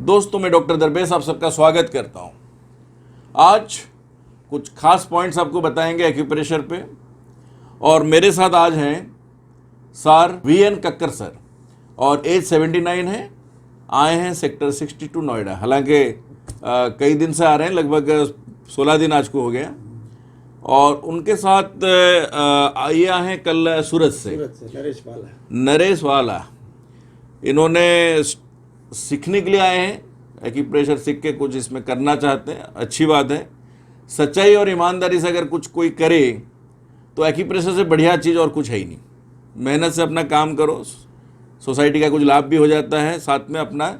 दोस्तों, मैं डॉक्टर दरवेश आप सबका स्वागत करता हूं। आज कुछ खास पॉइंट्स आपको बताएंगे एक्यूप्रेशर पे। और मेरे साथ आज हैं सर वीएन कक्कर सर, और एज 79 है। आए हैं सेक्टर 62 नोएडा। हालांकि कई दिन से आ रहे हैं, लगभग 16 दिन आज को हो गया। और उनके साथ ये आए हैं कल सूरत से नरेश वाला। इन्होंने सीखने के लिए आए हैं, एक्यूप्रेशर सीख के कुछ इसमें करना चाहते हैं। अच्छी बात है। सच्चाई और ईमानदारी से अगर कुछ कोई करे तो एक्यूप्रेशर से बढ़िया चीज़ और कुछ है ही नहीं। मेहनत से अपना काम करो, सोसाइटी का कुछ लाभ भी हो जाता है, साथ में अपना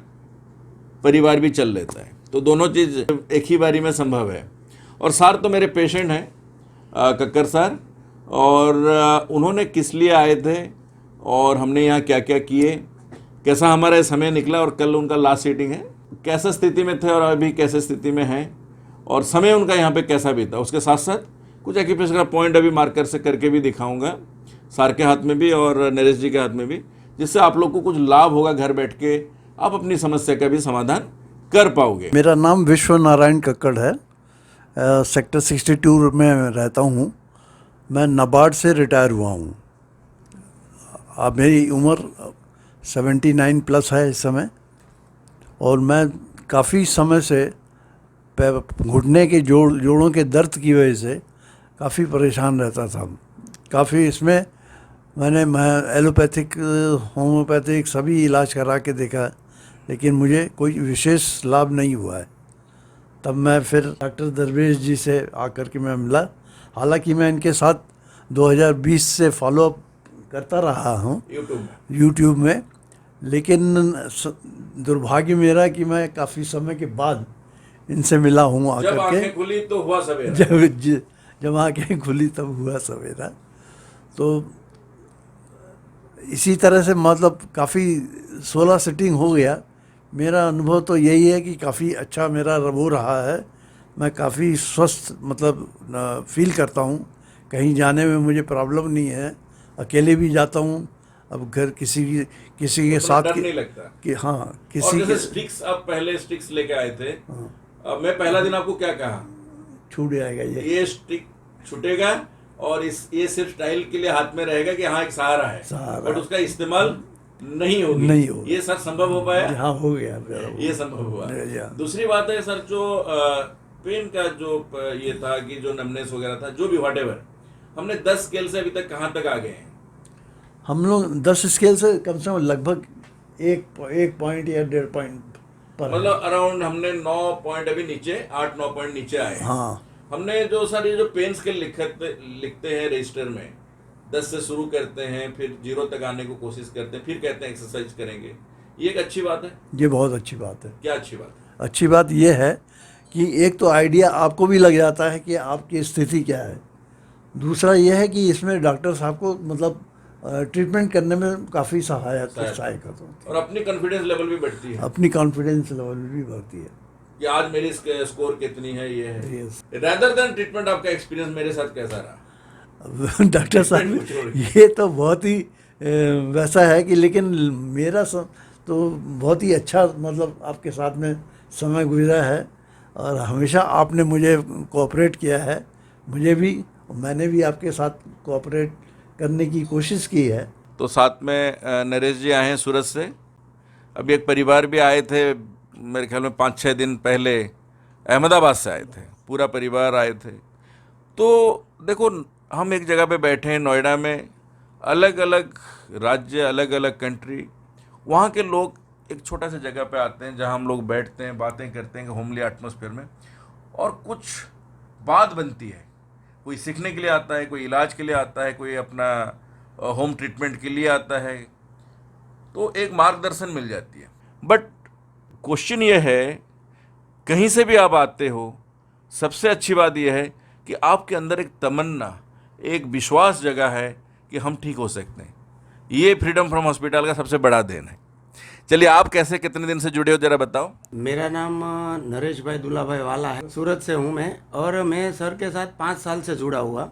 परिवार भी चल लेता है। तो दोनों चीज़ एक ही बारी में संभव है। और सर तो मेरे पेशेंट हैं, कक्कर सर, और उन्होंने किस लिए आए थे और हमने यहाँ क्या क्या किए, कैसा हमारा समय निकला, और कल उनका लास्ट सीटिंग है, कैसे स्थिति में थे और अभी कैसे स्थिति में हैं, और समय उनका यहाँ पे कैसा बीता। उसके साथ साथ कुछ एक्यूप्रेशर का पॉइंट अभी मार्कर से करके भी दिखाऊंगा, सर के हाथ में भी और नरेश जी के हाथ में भी, जिससे आप लोग को कुछ लाभ होगा। घर बैठ के आप अपनी समस्या का भी समाधान कर पाओगे। मेरा नाम विश्व नारायण कक्कड़ है। सेक्टर 62 में रहता हूँ। मैं नाबार्ड से रिटायर हुआ हूँ। अब मेरी उम्र 79 प्लस है इस समय, और मैं काफ़ी समय से घुटने के जोड़ों के दर्द की वजह से काफ़ी परेशान रहता था। काफ़ी इसमें मैं एलोपैथिक, होम्योपैथिक सभी इलाज करा के देखा, लेकिन मुझे कोई विशेष लाभ नहीं हुआ है। तब मैं फिर डॉक्टर दरवेश जी से आकर के मैं मिला। हालांकि मैं इनके साथ 2020 से फॉलोअप करता रहा हूँ यूट्यूब में, लेकिन दुर्भाग्य मेरा कि मैं काफ़ी समय के बाद इनसे मिला हूँ आकर के। जब आंखें खुली तो हुआ सवेरा। जब आंखें खुली तब हुआ सवेरा। तो इसी तरह से मतलब काफ़ी 16 सिटिंग हो गया। मेरा अनुभव तो यही है कि काफ़ी अच्छा मेरा वो रहा है। मैं काफ़ी स्वस्थ मतलब फील करता हूँ। कहीं जाने में मुझे प्रॉब्लम नहीं है। अकेले भी जाता हूँ। अब घर किसी के साथ डर नहीं लगता कि हाँ किसी और जैसे के स्टिक्स, आप पहले स्टिक्स लेके आए थे। अब मैं पहला दिन आपको क्या कहा, छूट जाएगा ये स्टिक छूटेगा और ये सिर्फ स्टाइल के लिए हाथ में रहेगा कि हाँ एक सहारा है, बट उसका इस्तेमाल नहीं होगी। ये सर संभव हो पाया? हाँ, हो गया। ये संभव हुआ। दूसरी बात है सर, जो पेन का जो ये था कि जो नमनेस वगैरह था, जो भी व्हाटएवर, हमने 10 स्केल से अभी तक कहाँ तक आ गए हैं? हम लोग 10 स्केल से कम से कम लगभग एक पॉइंट या 1.5 पॉइंट पर, मतलब अराउंड हमने 9 पॉइंट अभी नीचे, 8-9 पॉइंट नीचे आए। हाँ। हमने जो सर ये जो पेन स्केल लिखते हैं रजिस्टर में, 10 से शुरू करते हैं, फिर 0 तक आने को कोशिश करते हैं, फिर कहते हैं एक्सरसाइज करेंगे। ये एक अच्छी बात है। ये बहुत अच्छी बात है। क्या अच्छी बात है? अच्छी बात ये है कि एक तो आइडिया आपको भी लग जाता है कि आपकी स्थिति क्या है। दूसरा ये है कि इसमें डॉक्टर साहब को मतलब ट्रीटमेंट करने में काफ़ी सहायक होती है, और अपनी कॉन्फिडेंस लेवल भी बढ़ती है। अपनी कॉन्फिडेंस लेवल भी बढ़ती है कि आज मेरी स्कोर कितनी है, ये है। रेदर देन ट्रीटमेंट, आपका एक्सपीरियंस मेरे साथ कैसा रहा? डॉक्टर साहब, ये तो बहुत ही वैसा है कि, लेकिन मेरा तो बहुत ही अच्छा मतलब आपके साथ में समय गुजरा है, और हमेशा आपने मुझे कोऑपरेट किया है। मुझे भी, मैंने भी आपके साथ कोऑपरेट करने की कोशिश की है। तो साथ में नरेश जी आए हैं सूरत से। अभी एक परिवार भी आए थे, मेरे ख्याल में 5-6 दिन पहले अहमदाबाद से आए थे, पूरा परिवार आए थे। तो देखो, हम एक जगह पे बैठे हैं नोएडा में, अलग अलग राज्य, अलग अलग कंट्री, वहाँ के लोग एक छोटा सा जगह पे आते हैं जहाँ हम लोग बैठते हैं, बातें करते हैं होमली एटमॉस्फेयर में, और कुछ बात बनती है। कोई सीखने के लिए आता है, कोई इलाज के लिए आता है, कोई अपना होम ट्रीटमेंट के लिए आता है, तो एक मार्गदर्शन मिल जाती है। बट क्वेश्चन ये है, कहीं से भी आप आते हो, सबसे अच्छी बात यह है कि आपके अंदर एक तमन्ना, एक विश्वास जगह है कि हम ठीक हो सकते हैं। ये फ्रीडम फ्रॉम हॉस्पिटल का सबसे बड़ा देन है। चलिए, आप कैसे, कितने दिन से जुड़े हो, जरा बताओ। मेरा नाम नरेश भाई दुल्लाभाई वाला है। सूरत से हूँ मैं, और मैं सर के साथ 5 साल से जुड़ा हुआ।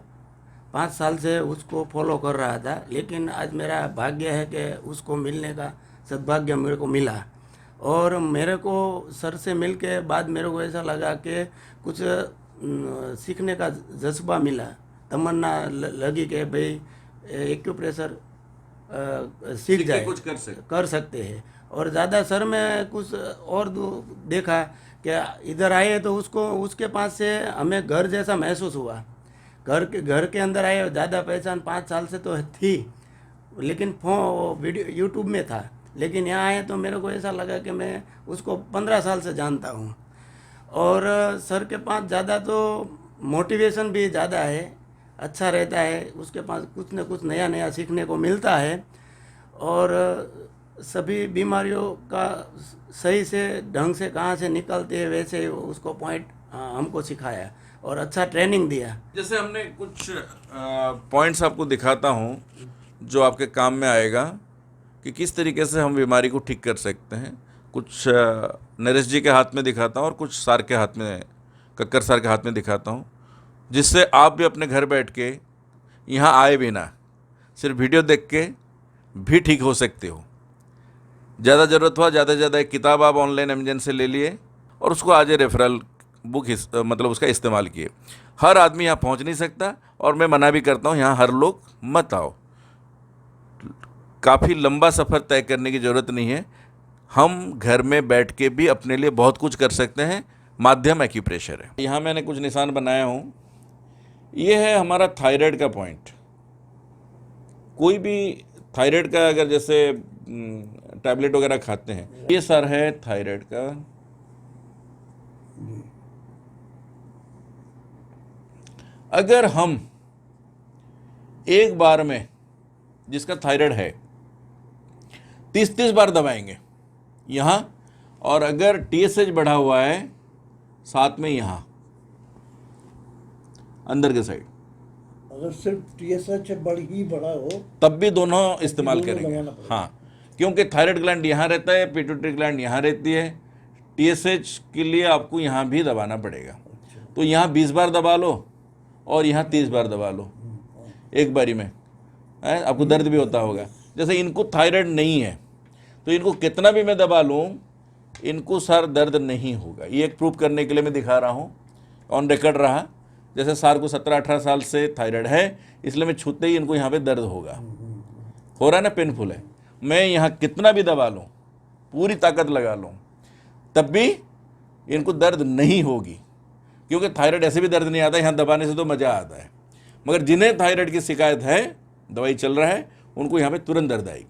5 साल से उसको फॉलो कर रहा था, लेकिन आज मेरा भाग्य है कि उसको मिलने का सद्भाग्य मेरे को मिला। और मेरे को सर से मिल के बाद मेरे को ऐसा लगा कि कुछ सीखने का जज्बा मिला, तमन्ना लगी कि भाई एक्यूप्रेशर सीख जाए, कुछ कर सकते हैं। और ज़्यादा सर में कुछ और देखा कि इधर आए तो उसके पास से हमें घर जैसा महसूस हुआ। घर के अंदर आए, ज़्यादा पहचान 5 साल से तो थी, लेकिन वीडियो यूट्यूब में था, लेकिन यहाँ आए तो मेरे को ऐसा लगा कि मैं उसको 15 साल से जानता हूँ। और सर के पास ज़्यादा तो मोटिवेशन भी ज़्यादा है, अच्छा रहता है, उसके पास कुछ न कुछ नया नया सीखने को मिलता है। और सभी बीमारियों का सही से ढंग से कहाँ से निकलते हैं वैसे उसको पॉइंट हमको सिखाया और अच्छा ट्रेनिंग दिया। जैसे हमने कुछ पॉइंट्स आपको दिखाता हूँ जो आपके काम में आएगा कि किस तरीके से हम बीमारी को ठीक कर सकते हैं। कुछ नरेश जी के हाथ में दिखाता हूँ और कुछ सर के हाथ में, कक्कर सर के हाथ में दिखाता हूँ, जिससे आप भी अपने घर बैठ के यहाँ आए बिना सिर्फ वीडियो देख के भी ठीक हो सकते हो। ज़्यादा ज़रूरत हुआ ज़्यादा से ज़्यादा एक किताब आप ऑनलाइन अमेजन से ले लिए और उसको आज रेफरल बुक मतलब उसका इस्तेमाल किए। हर आदमी यहाँ पहुँच नहीं सकता और मैं मना भी करता हूँ यहाँ हर लोग मत आओ। काफ़ी लंबा सफ़र तय करने की ज़रूरत नहीं है, हम घर में बैठ के भी अपने लिए बहुत कुछ कर सकते हैं। माध्यम एक्यूप्रेशर है। यहाँ मैंने कुछ निशान बनाया हूँ, ये है हमारा थायराइड का पॉइंट। कोई भी थायराइड का अगर जैसे टैबलेट वगैरह खाते हैं, ये सर है थायराइड का। अगर हम एक बार में जिसका थायराइड है 30-30 बार दबाएंगे यहाँ, और अगर TSH बढ़ा हुआ है साथ में यहाँ अंदर के साइड, अगर सिर्फ TSH बढ़ा हो तब भी दोनों इस्तेमाल करेंगे। हाँ, क्योंकि थायराइड ग्लैंड यहाँ रहता है, पिट्यूटरी ग्लैंड यहाँ रहती है। TSH के लिए आपको यहाँ भी दबाना पड़ेगा। तो यहाँ 20 बार दबा लो और यहाँ 30 बार दबा लो एक बारी में, है? आपको दर्द भी होता होगा। जैसे इनको थायराइड नहीं है तो इनको कितना भी मैं दबा लूँ, इनको सर दर्द नहीं होगा। ये एक प्रूफ करने के लिए मैं दिखा रहा हूँ, ऑन रिकॉर्ड रहा। जैसे सर को 17-18 साल से थायराइड है, इसलिए मैं छूते ही इनको यहाँ पे दर्द होगा, हो रहा है ना, पेनफुल है। मैं यहाँ कितना भी दबा लूँ, पूरी ताकत लगा लूँ, तब भी इनको दर्द नहीं होगी, क्योंकि थायराइड ऐसे भी दर्द नहीं आता, यहाँ दबाने से तो मज़ा आता है। मगर जिन्हें थायराइड की शिकायत है, दवाई चल रहा है, उनको यहाँ पे तुरंत दर्द आएगी।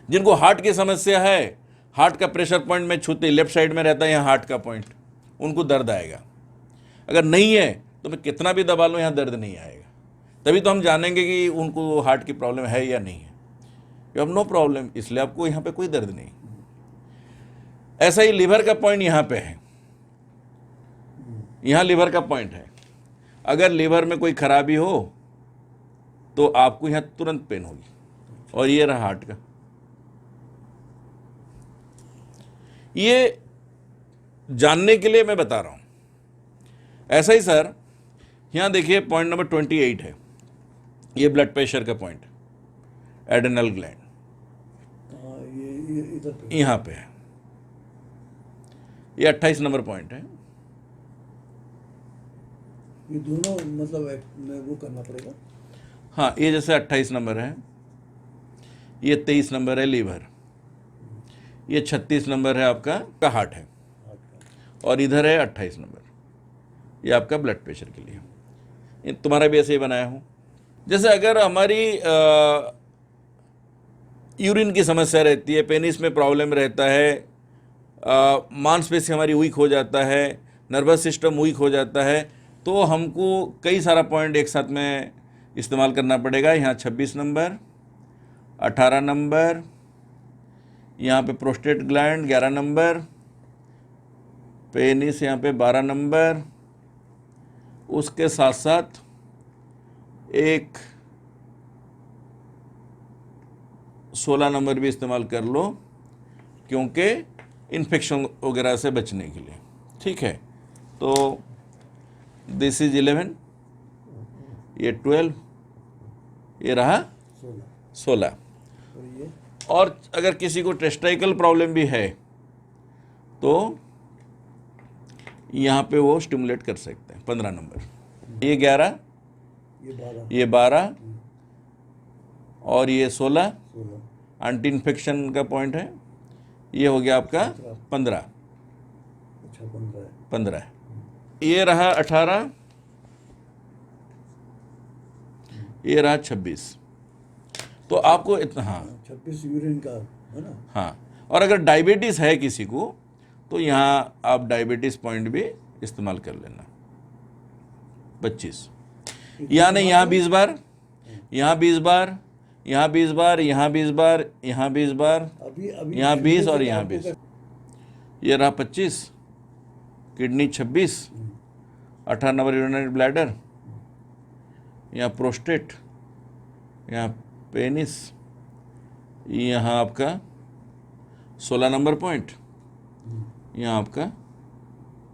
जिनको हार्ट की समस्या है, हार्ट का प्रेशर पॉइंट में छूते लेफ्ट साइड में रहता है यहाँ हार्ट का पॉइंट, उनको दर्द आएगा। अगर नहीं है तो मैं कितना भी दबा लूँ, यहाँ दर्द नहीं आएगा। तभी तो हम जानेंगे कि उनको हार्ट की प्रॉब्लम है या नहीं है। यू हैव नो प्रॉब्लम, इसलिए आपको यहाँ पे कोई दर्द नहीं। ऐसा ही लीवर का पॉइंट यहाँ पे है, यहाँ लीवर का पॉइंट है। अगर लीवर में कोई खराबी हो तो आपको यहाँ तुरंत पेन होगी। और ये रहा हार्ट का। ये जानने के लिए मैं बता रहा हूं। ऐसा ही सर यहाँ देखिए पॉइंट नंबर 28 है, ये ब्लड प्रेशर का पॉइंट, एड्रेनल ग्लैंड ये इधर पे यहाँ पे है। ये 28 नंबर पॉइंट है। ये दोनों मतलब वो करना पड़ेगा। हाँ, ये जैसे 28 नंबर है, ये 23 नंबर है लीवर, ये 36 नंबर है आपका हार्ट है, और इधर है 28 नंबर, ये आपका ब्लड प्रेशर के लिए। ये तुम्हारा भी ऐसे ही बनाया हूँ। जैसे अगर हमारी यूरिन की समस्या रहती है, पेनिस में प्रॉब्लम रहता है, मांसपेशी हमारी वीक हो जाता है, नर्वस सिस्टम वीक हो जाता है, तो हमको कई सारा पॉइंट एक साथ में इस्तेमाल करना पड़ेगा। यहाँ 26 नंबर, 18 नंबर, यहाँ पे प्रोस्टेट ग्लैंड 11 नंबर, पेनिस यहाँ पे 12 नंबर, उसके साथ साथ एक 16 नंबर भी इस्तेमाल कर लो, क्योंकि इन्फेक्शन वगैरह से बचने के लिए। ठीक है, तो दिस इज 11, ये 12, ये रहा 16। और अगर किसी को टेस्टाइकल प्रॉब्लम भी है तो यहाँ पे वो स्टिमुलेट कर सकते हैं। 15 नंबर, ये 11, ये 12 और ये 16 एंटी इन्फेक्शन का पॉइंट है। ये हो गया आपका 15। 15 ये रहा 18, ये रहा 26। तो आपको इतना, हाँ 26 यूरिन का है ना। हाँ, और अगर डायबिटीज़ है किसी को तो यहाँ आप डायबिटीज़ पॉइंट भी इस्तेमाल कर लेना। 25, यहाँ नहीं, यहाँ 20 बार, यहाँ 20 बार, यहाँ 20 बार, यहाँ 20 बार, यहाँ 20 बार, यहाँ 20 और यहाँ 20। ये रहा 25, किडनी 26, 18 नंबर यूरिनरी ब्लैडर, यहाँ प्रोस्टेट, यहाँ पेनिस, यहाँ आपका 16 नंबर पॉइंट, यहाँ आपका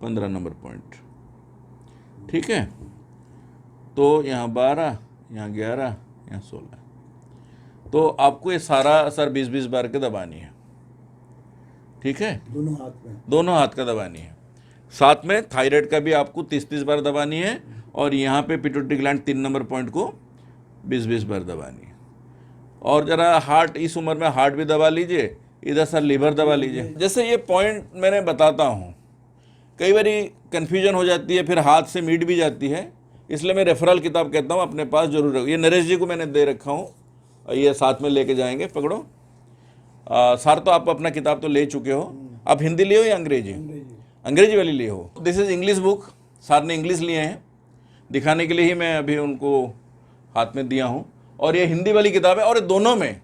15 नंबर पॉइंट। ठीक है, तो यहाँ 12, यहाँ 11, यहाँ 16। तो आपको ये सारा सर 20-20 बार के दबानी है। ठीक है, दोनों हाथ में, दोनों हाथ का दबानी है। साथ में थायराइड का भी आपको 30-30 बार दबानी है, और यहाँ पे पिट्यूटरी ग्लैंड 3 नंबर पॉइंट को 20-20 बार दबानी है। और ज़रा हार्ट, इस उम्र में हार्ट भी दबा लीजिए, इधर सर लीवर दबा लीजिए। जैसे ये पॉइंट मैंने बताता हूँ, कई बारी कन्फ्यूजन हो जाती है, फिर हाथ से मीट भी जाती है, इसलिए मैं रेफरल किताब कहता हूँ अपने पास जरूर रखो। ये नरेश जी को मैंने दे रखा हूँ, ये साथ में लेके जाएंगे। पकड़ो सर, तो आप अपना किताब तो ले चुके हो, आप हिंदी लिए हो या अंग्रेजी? अंग्रेजी वाली लिए हो। This is English book, sir ने इंग्लिश लिए हैं, दिखाने के लिए ही मैं अभी उनको हाथ में दिया हूँ। और ये हिंदी वाली किताब है, और दोनों में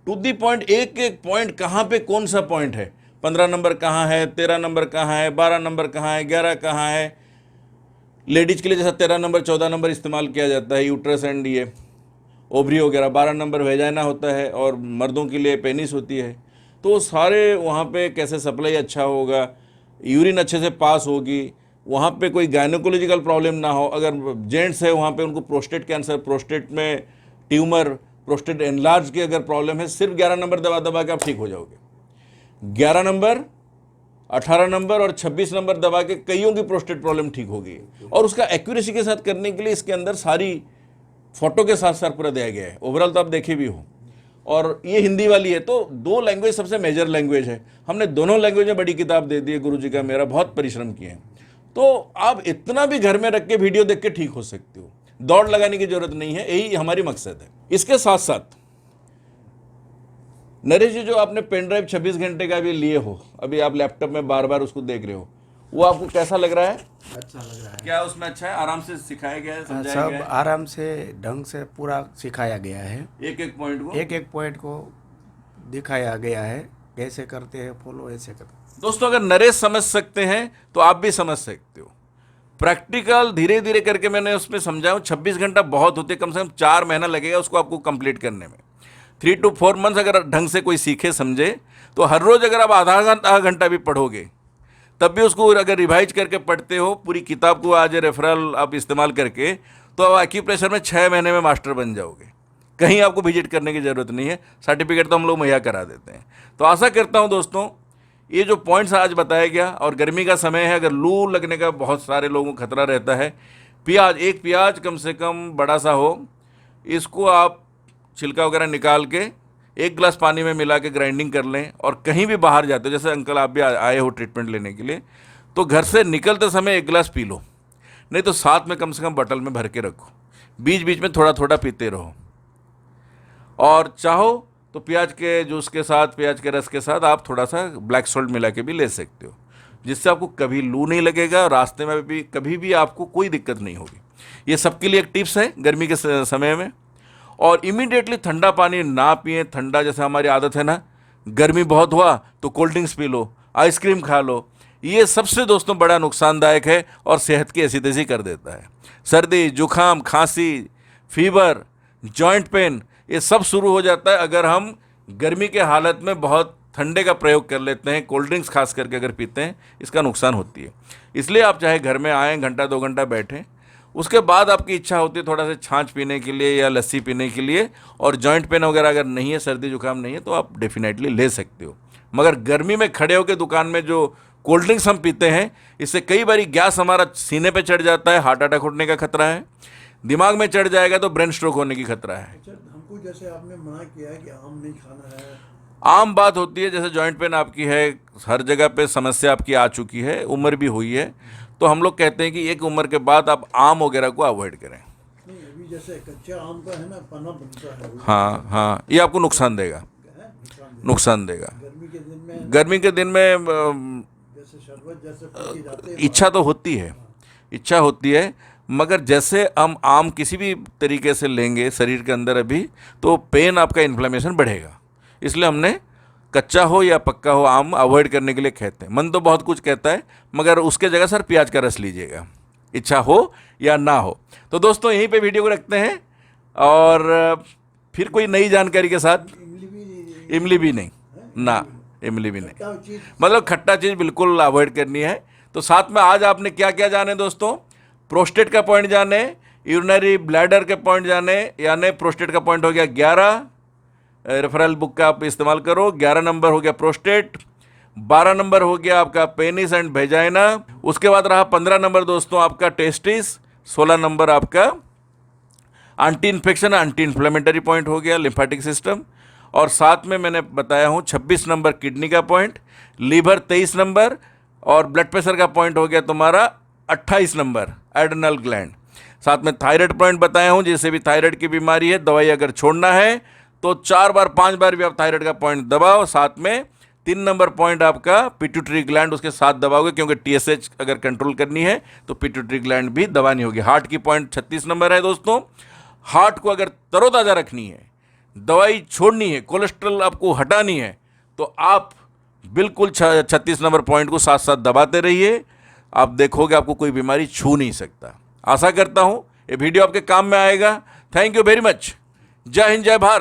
टू दी पॉइंट, एक एक पॉइंट कहाँ पे कौन सा पॉइंट है, 15 नंबर कहाँ है, 13 नंबर कहाँ है, 12 नंबर कहाँ है, 11 कहाँ है। लेडीज के लिए जैसा 13 नंबर 14 नंबर इस्तेमाल किया जाता है, यूट्रस एंड ये ओवरी वगैरह, 12 नंबर वेजाइना होता है, और मर्दों के लिए पेनिस होती है। तो सारे वहाँ पे कैसे सप्लाई अच्छा होगा, यूरिन अच्छे से पास होगी, वहाँ पे कोई गायनोकोलॉजिकल प्रॉब्लम ना हो। अगर जेंट्स है वहाँ पे उनको प्रोस्टेट कैंसर, प्रोस्टेट में ट्यूमर, प्रोस्टेट एनलार्ज की अगर प्रॉब्लम है, सिर्फ 11 नंबर दबा दबा के आप ठीक हो जाओगे। 11 नंबर, 18 नंबर और 26 नंबर दबा के कईयों की प्रोस्टेट प्रॉब्लम ठीक होगी। और उसका एक्यूरेसी के साथ करने के लिए इसके अंदर सारी फोटो के साथ पूरा दिया गया है। ओवरऑल तो आप देखे भी हो। और ये हिंदी वाली है, तो 2 लैंग्वेज सबसे मेजर लैंग्वेज है। हमने दोनों लैंग्वेज में बड़ी किताब दे दी है, गुरु जी का मेरा बहुत परिश्रम किए हैं। तो आप इतना भी घर में रख के वीडियो देख के ठीक हो सकते हो, दौड़ लगाने की जरूरत नहीं है, यही हमारी मकसद है। इसके साथ साथ नरेश जी, जो आपने पेन ड्राइव 26 घंटे का भी लिए हो, अभी आप लैपटॉप में बार बार उसको देख रहे हो, वो आपको कैसा लग रहा है? अच्छा लग रहा है। क्या उसमें अच्छा है? आराम से सिखाया गया है, समझाया सब गया है? आराम से ढंग से पूरा सिखाया गया है, एक एक पॉइंट को, एक एक पॉइंट को दिखाया गया है, कैसे करते हैं फॉलो, ऐसे करते हैं। दोस्तों अगर नरेश समझ सकते हैं तो आप भी समझ सकते हो। प्रैक्टिकल धीरे धीरे करके मैंने उसमें समझाया। 26 घंटा बहुत होते, कम से कम 4 महीना लगेगा उसको आपको कंप्लीट करने में। 3 to 4 मंथ्स अगर ढंग से कोई सीखे समझे, तो हर रोज़ अगर आप आधा घंटा भी पढ़ोगे, तब भी उसको अगर रिवाइज करके पढ़ते हो, पूरी किताब को आज रेफरल आप इस्तेमाल करके, तो आप एक्यूप्रेशर में 6 महीने में मास्टर बन जाओगे। कहीं आपको विजिट करने की ज़रूरत नहीं है, सर्टिफिकेट तो हम लोग मुहैया करा देते हैं। तो आशा करता हूँ दोस्तों, ये जो पॉइंट्स आज बताया गया, और गर्मी का समय है, अगर लू लगने का बहुत सारे लोगों को खतरा रहता है। प्याज, एक प्याज कम से कम बड़ा सा हो, इसको आप छिलका वगैरह निकाल के 1 गिलास पानी में मिला के ग्राइंडिंग कर लें। और कहीं भी बाहर जाते हो, जैसे अंकल आप भी आए हो ट्रीटमेंट लेने के लिए, तो घर से निकलते समय 1 गिलास पी लो, नहीं तो साथ में कम से कम बॉटल में भर के रखो, बीच बीच में थोड़ा थोड़ा पीते रहो। और चाहो तो प्याज के जूस के साथ, प्याज के रस के साथ आप थोड़ा सा ब्लैक सॉल्ट मिला के भी ले सकते हो, जिससे आपको कभी लू नहीं लगेगा, रास्ते में भी कभी भी आपको कोई दिक्कत नहीं होगी। ये सबके लिए एक टिप्स है गर्मी के समय में। और इमीडिएटली ठंडा पानी ना पिएं। ठंडा जैसे हमारी आदत है ना, गर्मी बहुत हुआ तो cold drinks P low, ice cream खा लो, ये सबसे दोस्तों बड़ा नुकसानदायक है और सेहत की ऐसी तैसी कर देता है। सर्दी, जुखाम, खांसी, फीवर, जॉइंट पेन, ये सब शुरू हो जाता है अगर हम गर्मी के हालत में बहुत ठंडे का प्रयोग कर लेते हैं। कोल्ड ड्रिंक्स खास करके अगर पीते हैं, इसका नुकसान होती है। इसलिए आप चाहे घर में आएँ, घंटा 2 घंटा बैठें उसके बाद आपकी इच्छा होती है थोड़ा सा छाछ पीने के लिए या लस्सी पीने के लिए, और जॉइंट पेन वगैरह अगर नहीं है, सर्दी जुकाम नहीं है, तो आप डेफिनेटली ले सकते हो। मगर गर्मी में खड़े होकर दुकान में जो कोल्ड ड्रिंक्स हम पीते हैं, इससे कई बार गैस हमारा सीने पे चढ़ जाता है, हार्ट अटैक होने का खतरा है, दिमाग में चढ़ जाएगा तो ब्रेन स्ट्रोक होने की खतरा है। अच्छा, हमको जैसे आपने मना किया है कि आम नहीं खाना है, आम बात होती है, जैसे जॉइंट पेन आपकी है, हर जगह पे समस्या आपकी आ चुकी है, उम्र भी हुई है, तो हम लोग कहते हैं कि एक उम्र के बाद आप आम वगैरह को अवॉइड करें। नहीं अभी जैसे कच्चा आम का है ना, पन्ना बनता है वो हाँ हाँ, ये आपको नुकसान देगा, है, नुकसान देगा। गर्मी के दिन में गर्मी के दिन में जैसे शरबत जैसे पी के जाते हैं, इच्छा तो होती है, इच्छा होती है, मगर जैसे हम आम किसी भी तरीके से लेंगे शरीर के अंदर अभी, तो पेन आपका इन्फ्लेमेशन बढ़ेगा। इसलिए हमने कच्चा हो या पक्का हो आम अवॉइड करने के लिए कहते हैं। मन तो बहुत कुछ कहता है, मगर उसके जगह सर प्याज का रस लीजिएगा, इच्छा हो या ना हो। तो दोस्तों यहीं पे वीडियो को रखते हैं, और फिर कोई नई जानकारी के साथ। इमली भी नहीं ना, इमली भी नहीं, चीज मतलब खट्टा चीज़ बिल्कुल अवॉइड करनी है। तो साथ में आज आपने क्या क्या जाने दोस्तों, प्रोस्टेट का पॉइंट जाने, यूरिनरी ब्लैडर के पॉइंट जाने, यानी प्रोस्टेट का पॉइंट हो गया 11, रेफरल बुक का आप इस्तेमाल करो, 11 नंबर हो गया प्रोस्टेट, 12 नंबर हो गया आपका पेनिस एंड वेजाइना, उसके बाद रहा 15 नंबर दोस्तों आपका टेस्टिस, 16 नंबर आपका anti infection anti inflammatory point हो गया लिम्फेटिक सिस्टम, और साथ में मैंने बताया हूँ 26 नंबर किडनी का पॉइंट, लीवर 23 नंबर, और ब्लड प्रेशर का पॉइंट हो गया तुम्हारा 28 नंबर एड्रेनल ग्लैंड। साथ में थायराइड पॉइंट बताया हूँ, जैसे भी थायराइड की बीमारी है, दवाई अगर छोड़ना है तो 4 बार 5 बार भी आप थायराइड का पॉइंट दबाओ। साथ में 3 नंबर पॉइंट आपका पिट्यूटरी ग्लैंड उसके साथ दबाओगे, क्योंकि TSH अगर कंट्रोल करनी है तो पिट्यूटरी ग्लैंड भी दबानी होगी। हार्ट की पॉइंट 36 नंबर है दोस्तों। हार्ट को अगर तरोताज़ा रखनी है, दवाई छोड़नी है, कोलेस्ट्रॉल आपको हटानी है, तो आप बिल्कुल 36 नंबर पॉइंट को साथ साथ दबाते रहिए, आप देखोगे आपको कोई बीमारी छू नहीं सकता। आशा करता हूँ ये वीडियो आपके काम में आएगा। Thank you very much. जय हिंद, जय भारत।